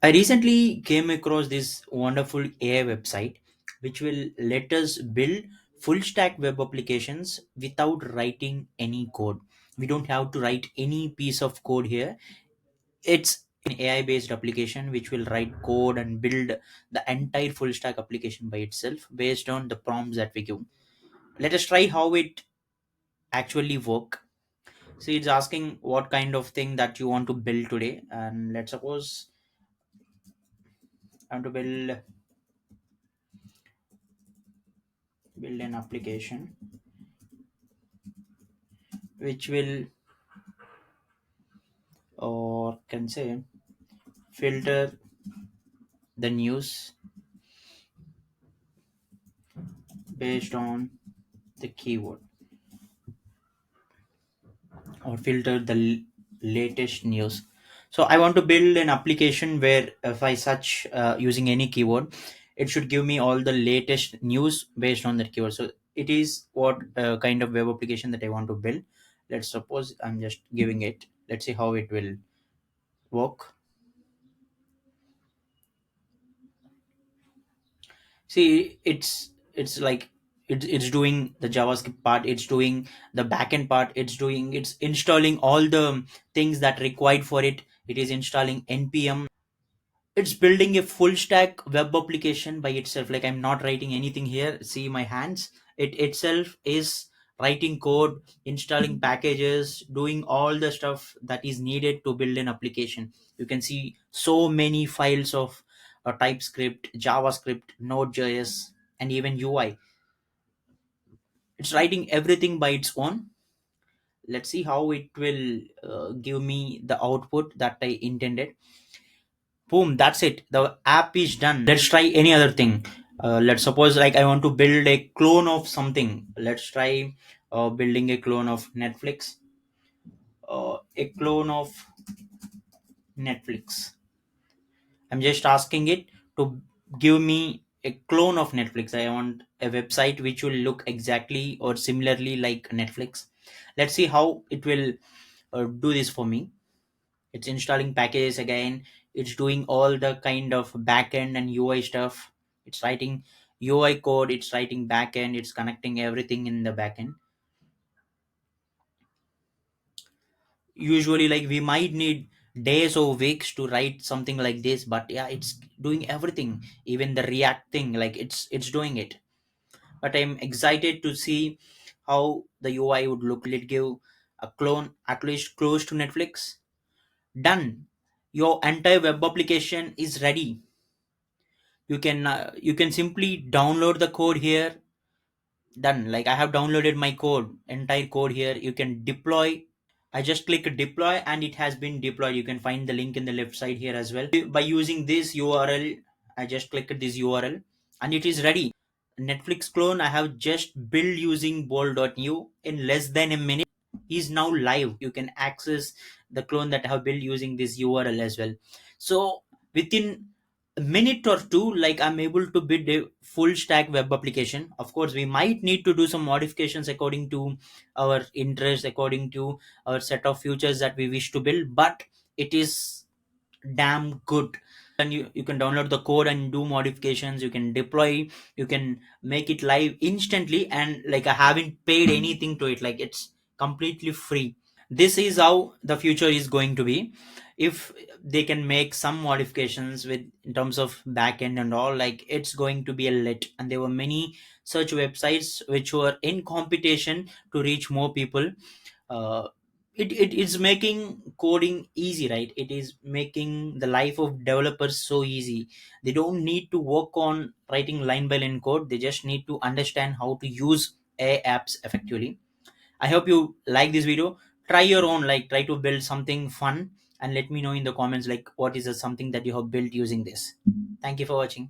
I recently came across this wonderful AI website which will let us build full stack web applications without writing any code. We don't have to write any piece of code here. It's an AI based application which will write code and build the entire full stack application by itself based on the prompts that we give. Let us try how it actually work. So it's asking what kind of thing that you want to build today, and let's suppose I want to build an application which will, or can say, filter the news based on the keyword, or filter the latest news. So I want to build an application where if I search using any keyword, it should give me all the latest news based on that keyword. So it is what kind of web application that I want to build. Let's suppose I'm just giving it. Let's see how it will work. See, it's like it's doing the JavaScript part, it's doing the backend part, it's installing all the things that required for it. It is installing npm. It's building a full stack web application by itself. Like, I'm not writing anything here. See my hands. It itself is writing code, installing packages, doing all the stuff that is needed to build an application. You can see so many files of TypeScript, JavaScript, Node.js, and even UI. It's writing everything by its own. Let's see how it will give me the output that I intended. Boom, that's it, the app is done. Let's try any other thing. Let's suppose, like, I want to build a clone of something. Let's try building a clone of Netflix. A clone of Netflix. I'm just asking it to give me a clone of Netflix. I want a website which will look exactly or similarly like Netflix. Let's see how it will do this for me. It's installing packages again. It's doing all the kind of backend and UI stuff. It's writing UI code. It's writing backend. It's connecting everything in the backend. Usually, like, we might need days or weeks to write something like this, but yeah, it's doing everything. Even the React thing, like, it's doing it. But I'm excited to see how the UI would look. Will it give a clone at least close to Netflix? Done. Your entire web application is ready. You can simply download the code here. Done. Like, I have downloaded my code, entire code here. You can deploy. I just click deploy and it has been deployed. You can find the link in the left side here as well. By using this URL, I just clicked this URL and it is ready. Netflix clone I have just built using bolt.new in less than a minute is now live. You can access the clone that I have built using this URL as well. So within a minute or two, like, I'm able to build a full stack web application. Of course, we might need to do some modifications according to our interest, according to our set of features that we wish to build, but it is damn good. And you can download the code and do modifications. You can deploy, you can make it live instantly, and like, I haven't paid anything to it. Like, it's completely free. This is how the future is going to be. If they can make some modifications with in terms of backend and all, like, it's going to be a lit. And there were many such websites which were in competition to reach more people. uh, it is making coding easy, right? It is making the life of developers so easy. They don't need to work on writing line by line code. They just need to understand how to use AI apps effectively. I hope you like this video. Try your own, like, try to build something fun, and let me know in the comments, like, what is something that you have built using this. Thank you for watching.